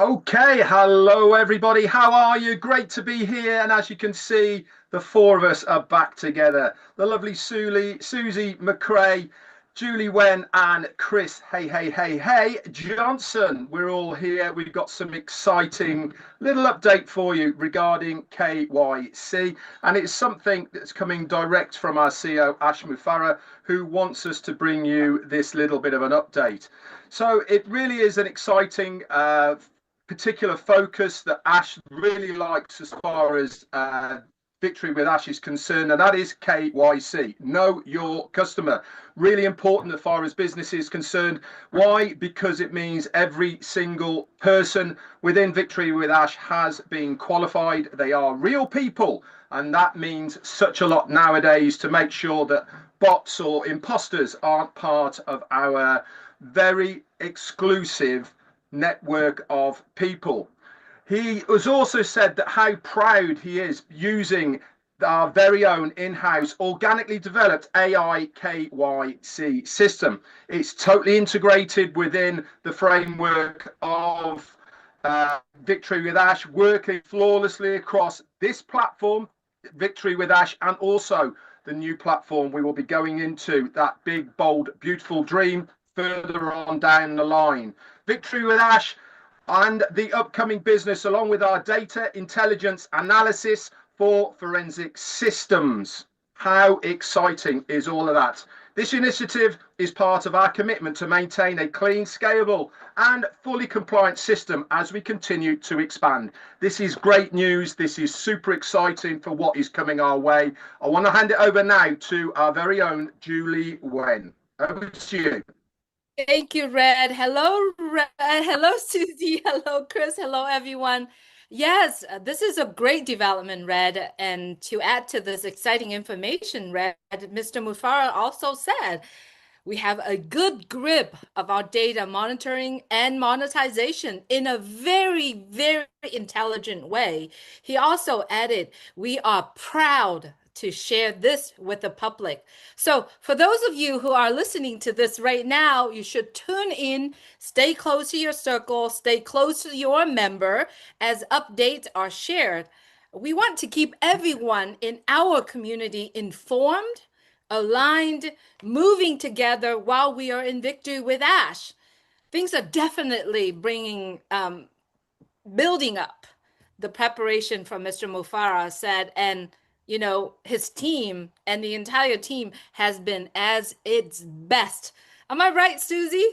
Okay, hello everybody. How are you? Great to be here. And as you can see, the four of us are back together. The lovely Susie McRae, Julie Wen, and Chris. Hey, Johnson. We're all here. We've got some exciting little update for you regarding KYC, and it's something that's coming direct from our CEO Ash Mufareh, who wants us to bring you this little bit of an update. So it really is an exciting particular focus that Ash really likes as far as Victory with Ash is concerned, and that is KYC. Know your customer. Really important as far as business is concerned. Why? Because it means every single person within Victory with Ash has been qualified. They are real people, and that means such a lot nowadays to make sure that bots or imposters aren't part of our very exclusive network of people. He has also said that how proud he is using our very own in-house organically developed AI KYC system. It's totally integrated within the framework of Victory with Ash, working flawlessly across this platform, Victory with Ash, and also the new platform we will be going into, that big, bold, beautiful dream further on down the line. Victory with Ash and the upcoming business, along with our data intelligence analysis for forensic systems. How exciting is all of that? This initiative is part of our commitment to maintain a clean, scalable, and fully compliant system as we continue to expand. This is great news. This is super exciting for what is coming our way. I want to hand it over now to our very own Julie Wen. Over to you. Thank you, Red. Hello, Red. Hello, Susie. Hello, Chris. Hello, everyone. Yes, this is a great development, Red. And to add to this exciting information, Red, Mr. Mufareh also said we have a good grip of our data monitoring and monetization in a very, very intelligent way. He also added, we are proud to share this with the public. So for those of you who are listening to this right now, you should tune in, stay close to your circle, stay close to your member as updates are shared. We want to keep everyone in our community informed, aligned, moving together while we are in Victory with Ash. Things are definitely building up. The preparation from Mr. Mufareh said, and his team and the entire team has been as its best. Am I right, Susie?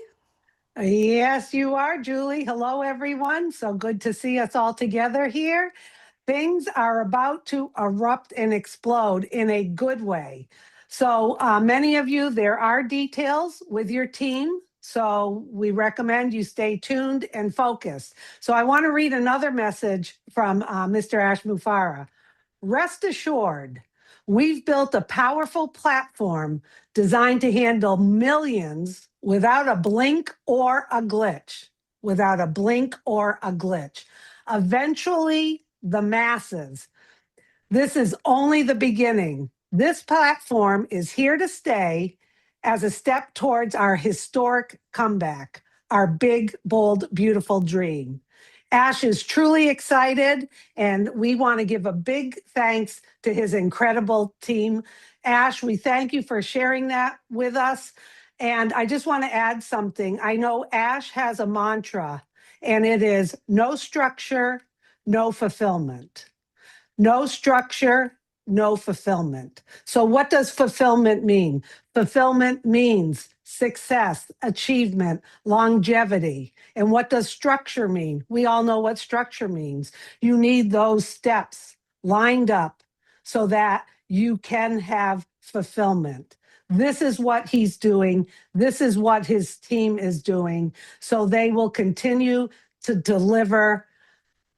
Yes, you are, Julie. Hello, everyone. So good to see us all together here. Things are about to erupt and explode in a good way. So many of you, there are details with your team. So we recommend you stay tuned and focused. So I want to read another message from Mr. Ash Mufareh. Rest assured, we've built a powerful platform designed to handle millions without a blink or a glitch. Without a blink or a glitch. Eventually, the masses. This is only the beginning. This platform is here to stay as a step towards our historic comeback, our big, bold, beautiful dream. Ash is truly excited, and we want to give a big thanks to his incredible team. Ash, we thank you for sharing that with us. And I just want to add something. I know Ash has a mantra, and it is no structure, no fulfillment. No structure, no fulfillment. So what does fulfillment mean? Fulfillment means success, achievement, longevity. And what does structure mean? We all know what structure means. You need those steps lined up so that you can have fulfillment. This is what he's doing. This is what his team is doing. So they will continue to deliver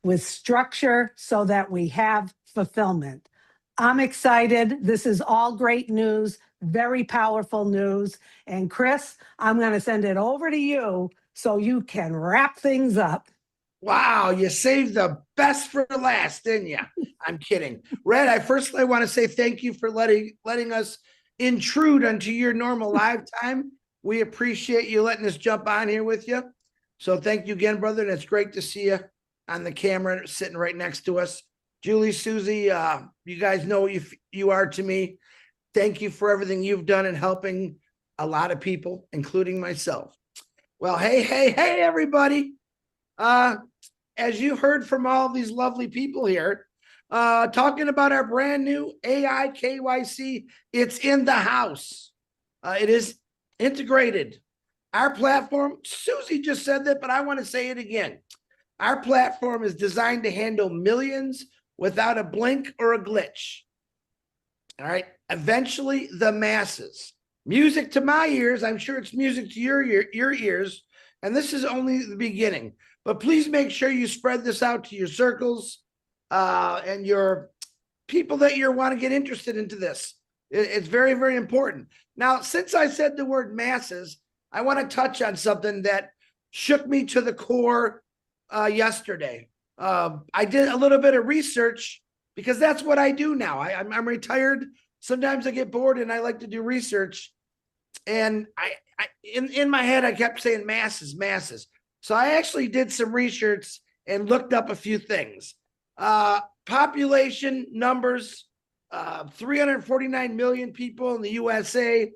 with structure so that we have fulfillment. I'm excited. This is all great news, very powerful news. And Chris, I'm going to send it over to you so you can wrap things up. Wow, you saved the best for last, didn't you? I'm kidding. Red, I firstly want to say thank you for letting us intrude onto your normal live time. We appreciate you letting us jump on here with you. So thank you again, brother. And it's great to see you on the camera sitting right next to us. Julie, Susie, you guys know what you are to me. Thank you for everything you've done in helping a lot of people, including myself. Well, hey, everybody. As you heard from all of these lovely people here, talking about our brand new AI KYC, it's in the house. It is integrated. Our platform, Susie just said that, but I want to say it again. Our platform is designed to handle millions without a blink or a glitch. All right. Eventually, the masses. Music to my ears. I'm sure it's music to your ears. And this is only the beginning. But please make sure you spread this out to your circles and your people that you want to get interested into this. It's very, very important. Now, since I said the word masses, I want to touch on something that shook me to the core yesterday. I did a little bit of research because that's what I do now. I'm retired. Sometimes I get bored and I like to do research. And in my head, I kept saying masses. So I actually did some research and looked up a few things. Population numbers, 349 million people in the USA.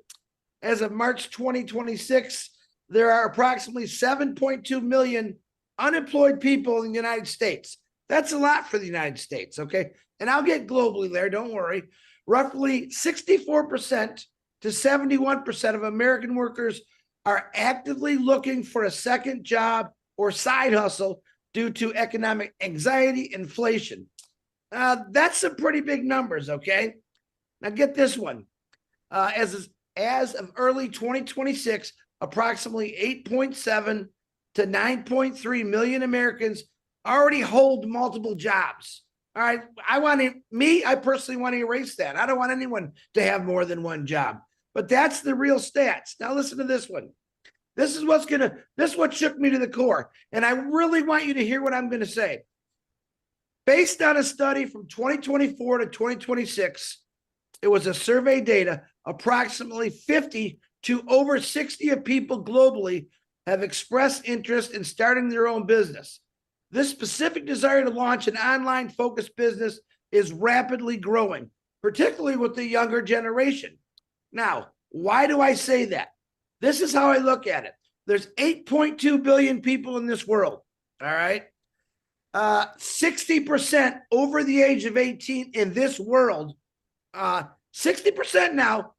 As of March 2026, there are approximately 7.2 million unemployed people in the United States. That's a lot for the United States, okay? And I'll get globally there, don't worry. Roughly 64% to 71% of American workers are actively looking for a second job or side hustle due to economic anxiety, inflation. That's some pretty big numbers, okay? Now get this one. As of early 2026, approximately 8.7 to 9.3 million Americans already hold multiple jobs. All right, I personally want to erase that. I don't want anyone to have more than one job, but that's the real stats. Now listen to this one. This is what shook me to the core. And I really want you to hear what I'm going to say. Based on a study from 2024 to 2026, it was a survey data, approximately 50 to over 60 of people globally have expressed interest in starting their own business. This specific desire to launch an online focused business is rapidly growing, particularly with the younger generation. Now, why do I say that? This is how I look at it. There's 8.2 billion people in this world, all right? 60% over the age of 18 in this world, 60% now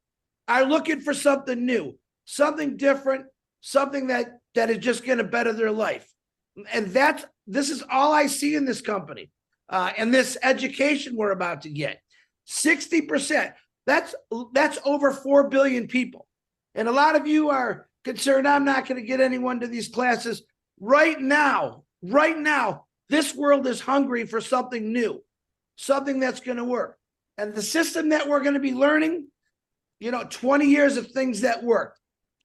are looking for something new, something different, something that is just going to better their life. And this is all I see in this company and this education we're about to get. 60%. That's over 4 billion people. And a lot of you are concerned I'm not going to get anyone to these classes. Right now, this world is hungry for something new, something that's going to work. And the system that we're going to be learning, 20 years of things that work.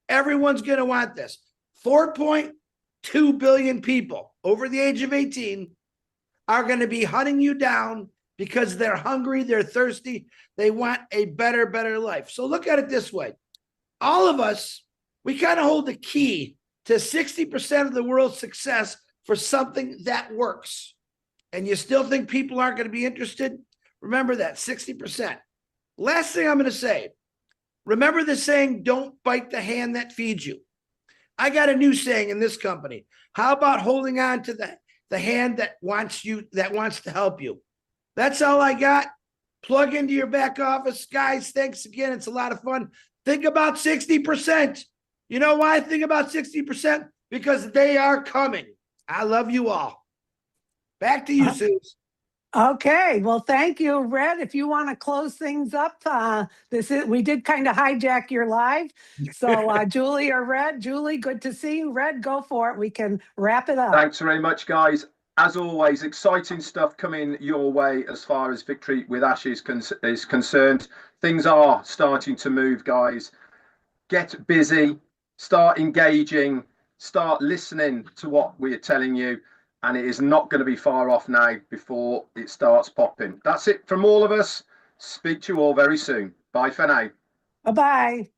Everyone's going to want this. 4.2 billion people over the age of 18 are going to be hunting you down because they're hungry, they're thirsty, they want a better life. So look at it this way. All of us, we kind of hold the key to 60% of the world's success for something that works. And you still think people aren't going to be interested? Remember that, 60%. Last thing I'm going to say, remember the saying, don't bite the hand that feeds you. I got a new saying in this company. How about holding on to the hand that wants to help you? That's all I got. Plug into your back office. Guys, thanks again. It's a lot of fun. Think about 60%. You know why I think about 60%? Because they are coming. I love you all. Back to you, Suze. Okay, well, thank you, Red. If you want to close things up, we did kind of hijack your live. So Julie or Red? Julie, good to see you. Red, go for it. We can wrap it up. Thanks very much, guys. As always, exciting stuff coming your way as far as Victory with Ash is concerned. Things are starting to move, guys. Get busy, start engaging, start listening to what we're telling you. And it is not going to be far off now before it starts popping. That's it from all of us. Speak to you all very soon. Bye for now. Bye-bye.